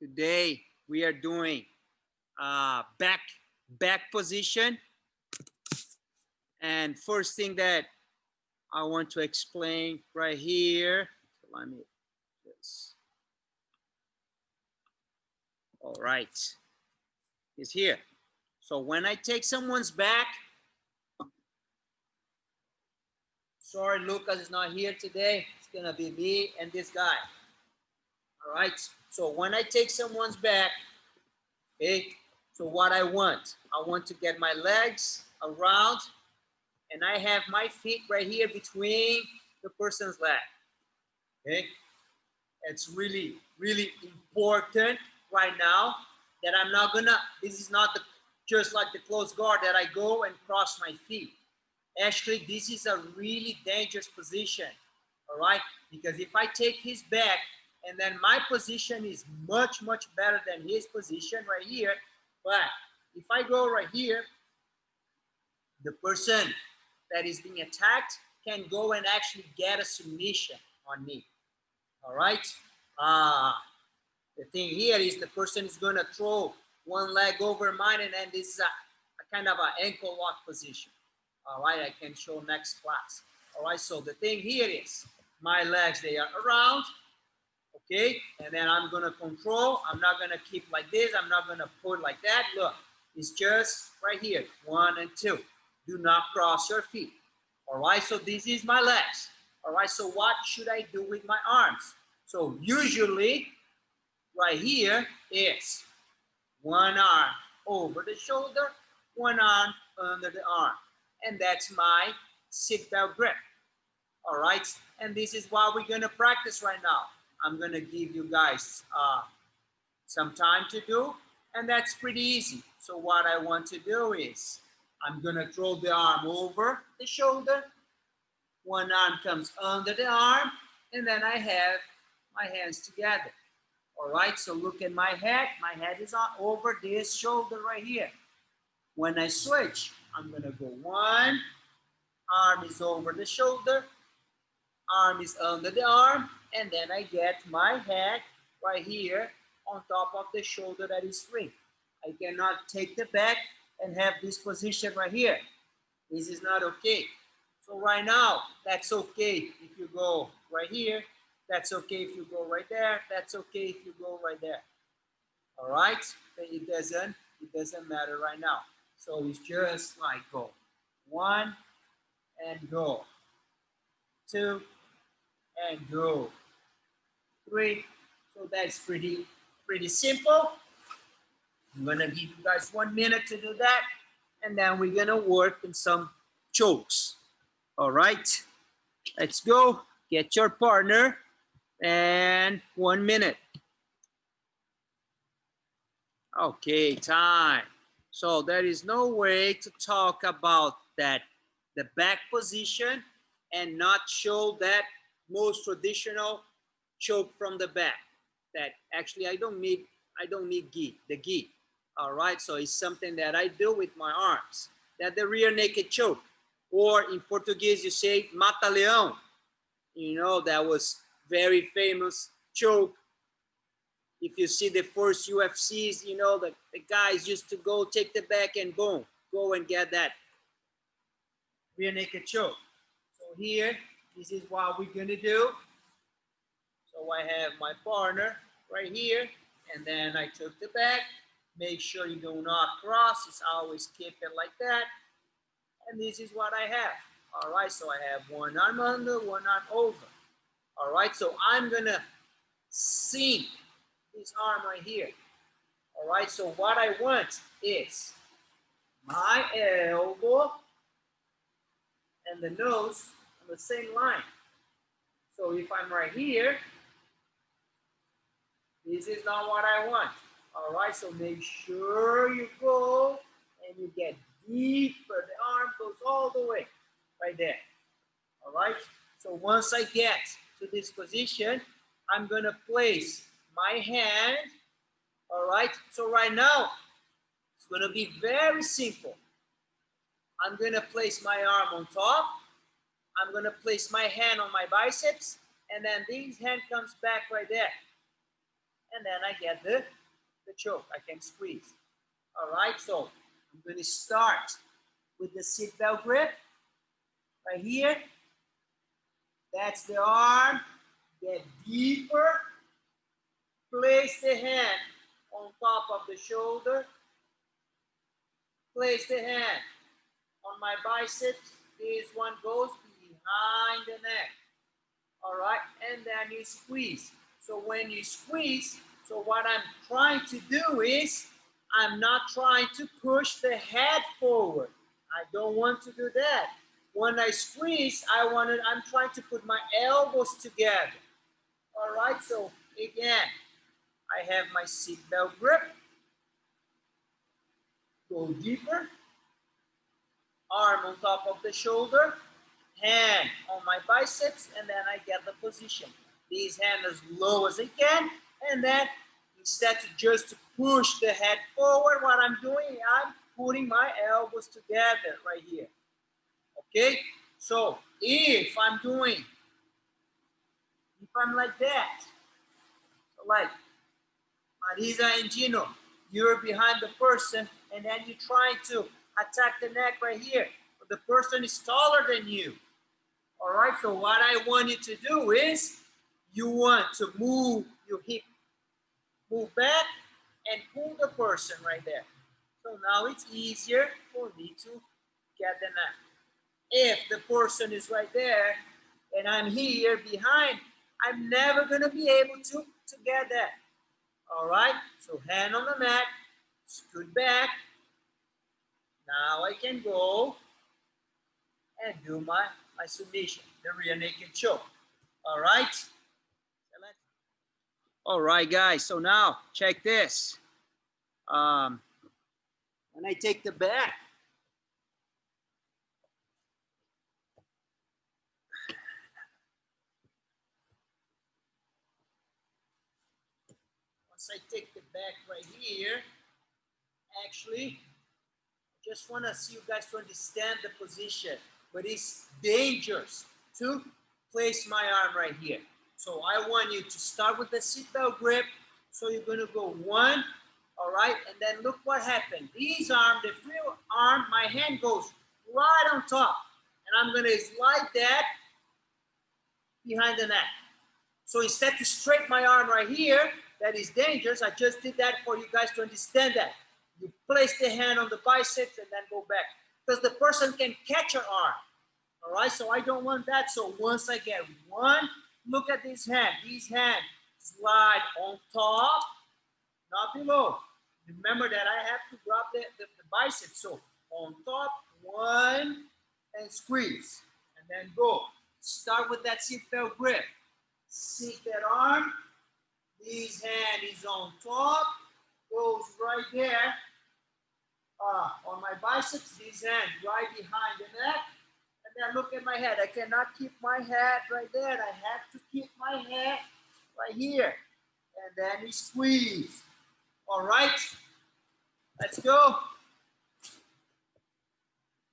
Today we are doing back position, and first thing that I want to explain right here. So let me just. All right, is here. So when I take someone's back, sorry, Lucas is not here today. It's gonna be me and this guy. All right. So when I take someone's back, okay. So what I want to get my legs around, and I have my feet right here between the person's leg. Okay. It's really, really important right now that I'm not gonna, this is not just like the close guard that I go and cross my feet. Actually, this is a really dangerous position, all right? Because if I take his back and then my position is much, much better than his position right here, but if I go right here, the person that is being attacked can go and actually get a submission on me, all right? The thing here is the person is going to throw one leg over mine, and then this is a kind of an ankle lock position. All right, I can show next class. All right, so the thing here is my legs, they are around, okay? And then I'm going to control. I'm not going to keep like this. I'm not going to put like that. Look, it's just right here, 1 and 2. Do not cross your feet. All right, so this is my legs. All right, so what should I do with my arms? So usually, right here is one arm over the shoulder, one arm under the arm. And that's my seatbelt grip. All right. And this is what we're going to practice right now. I'm going to give you guys some time to do. And that's pretty easy. So what I want to do is I'm going to throw the arm over the shoulder. One arm comes under the arm. And then I have my hands together. All right, so look at my head. My head is over this shoulder right here. When I switch, I'm gonna go one, arm is over the shoulder, arm is under the arm, and then I get my head right here on top of the shoulder that is free. I cannot take the back and have this position right here. This is not okay. So right now, that's okay if you go right here. That's okay if you go right there. That's okay if you go right there. All right? It doesn't matter right now. So it's just like go. 1 and go. 2 and go. 3. So that's pretty simple. I'm gonna give you guys 1 minute to do that, and then we're gonna work in some chokes. All right? Let's go. Get your partner. And 1 minute. Okay, time. So there is no way to talk about that, the back position, and not show that most traditional choke from the back. That actually I don't need the gi. All right, so it's something that I do with my arms. That the rear naked choke, or in Portuguese you say mata-leão. You know, that was very famous choke. If you see the first UFCs, you know, the guys used to go take the back and boom, go and get that rear naked choke. So here, this is what we're gonna do. So I have my partner right here, and then I took the back. Make sure you do not cross, just always keep it like that. And this is what I have. All right, so I have one arm under, one arm over. All right, so I'm gonna sink this arm right here. All right, so what I want is my elbow and the nose on the same line. So if I'm right here, this is not what I want. All right, so make sure you go and you get deeper. The arm goes all the way right there. All right, so once I get to this position, I'm gonna place my hand. All right, so right now it's gonna be very simple. I'm gonna place my arm on top. I'm gonna place my hand on my biceps, and then this hand comes back right there. and then I get the choke. I can squeeze. All right, so I'm going to start with the seatbelt grip right here. That's the arm. Get deeper. Place the hand on top of the shoulder. Place the hand on my biceps. This one goes behind the neck. All right, and then you squeeze. So when you squeeze, so what I'm trying to do is, I'm not trying to push the head forward. I don't want to do that. When I squeeze, I'm trying to put my elbows together. All right, so again, I have my seatbelt grip. Go deeper. Arm on top of the shoulder. Hand on my biceps, and then I get the position. These hands as low as I can, and then instead of just to push the head forward, what I'm doing, I'm putting my elbows together right here. Okay, so if I'm like that, so like Marisa and Gino, you're behind the person, and then you're trying to attack the neck right here, but the person is taller than you. All right, so what I want you to do is, you want to move your hip, move back, and pull the person right there. So now it's easier for me to get the neck. If the person is right there, and I'm here behind, I'm never gonna be able to get that. All right, so hand on the mat, scoot back. Now I can go and do my submission, the rear naked choke. All right. All right, guys. So now check this. When I take the back, once I take the back right here, actually, just want to see you guys to understand the position, but it's dangerous to place my arm right here. So I want you to start with the seatbelt grip. So you're going to go one, all right, and then look what happened. These arms, the free arm, my hand goes right on top, and I'm going to slide that behind the neck. So instead to straighten my arm right here, that is dangerous. I just did that for you guys to understand that. You place the hand on the biceps and then go back, because the person can catch your arm. All right, so I don't want that. So once I get one, look at this hand. These hands slide on top, not below. Remember that I have to grab the biceps. So on top, one, and squeeze, and then go. Start with that seatbelt grip. Seat that arm. This hand is on top, goes right there on my biceps. This hand right behind the neck. And then look at my head. I cannot keep my head right there. I have to keep my head right here. And then we squeeze. All right. Let's go.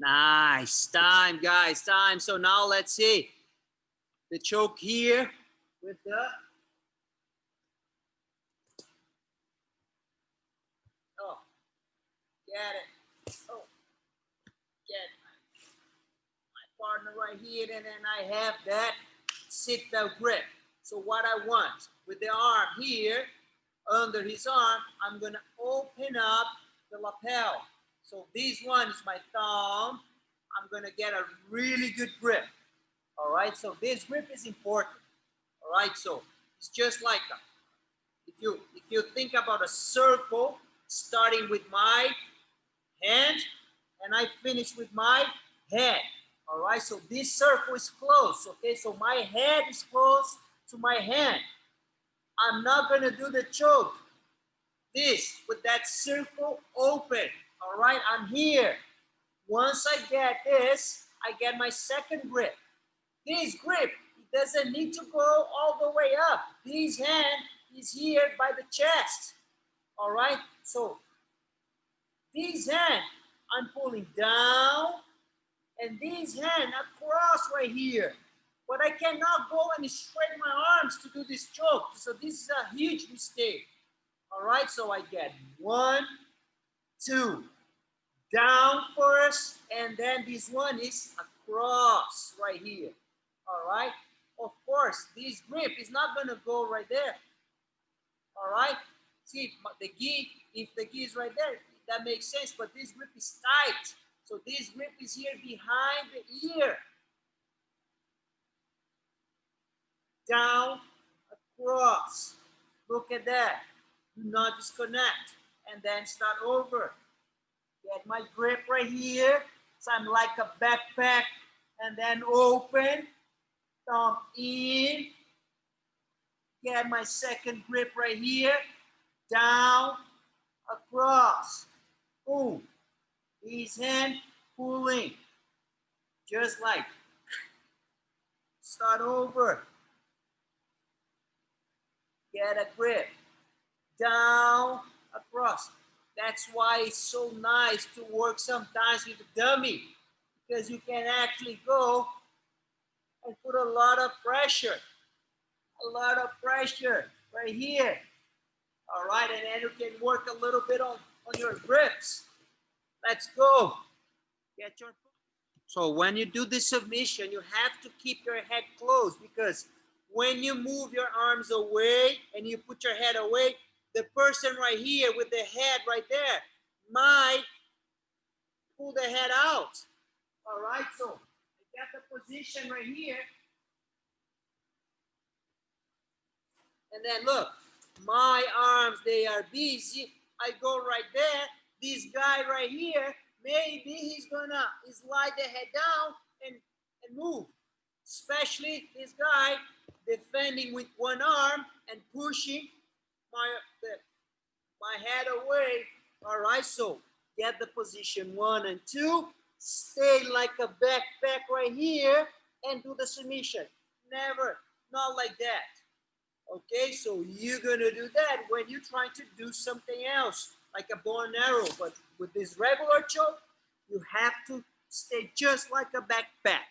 Nice. Time, guys. Time. So now let's see. The choke here with the... Oh. Get it. Oh. Get my partner right here. And then I have that seatbelt grip. So what I want with the arm here, under his arm, I'm going to open up the lapel. So this one is my thumb. I'm going to get a really good grip. All right, so this grip is important. All right, so it's just like if you think about a circle, starting with my hand, and I finish with my head. All right, so this circle is close. Okay, so my head is close to my hand. I'm not going to do the choke. This with that circle open. All right, I'm here. Once I get this, I get my second grip. This grip, it doesn't need to go all the way up. This hand is here by the chest. All right, so this hand, I'm pulling down, and this hand across right here. But I cannot go and straighten my arms to do this choke. So this is a huge mistake. All right, so I get 1, 2, down first, and then this one is across right here. All right, of course, this grip is not gonna go right there. All right, see the gi, if the gi is right there, that makes sense, but this grip is tight. So this grip is here behind the ear. Down, across. Look at that. Do not disconnect. And then start over. Get my grip right here. So I'm like a backpack. And then open. Thumb in. Get my second grip right here. Down, across. Boom. These hand pulling. Just like. Start over. Get a grip. Down, across. That's why it's so nice to work sometimes with a dummy, because you can actually go and put a lot of pressure right here. All right, and then you can work a little bit on your grips. Let's go. Get your. So when you do the submission, you have to keep your head closed, because when you move your arms away and you put your head away, the person right here with the head right there might pull the head out. All right, so I got the position right here. And then look, my arms, they are busy. I go right there. This guy right here, maybe he's gonna slide the head down and move. Especially this guy defending with one arm and pushing my head away. All right, so get the position 1 and 2. Stay like a backpack right here and do the submission. Never, not like that. Okay, so you're gonna do that when you're trying to do something else, like a bow and arrow. But with this regular choke, you have to stay just like a backpack.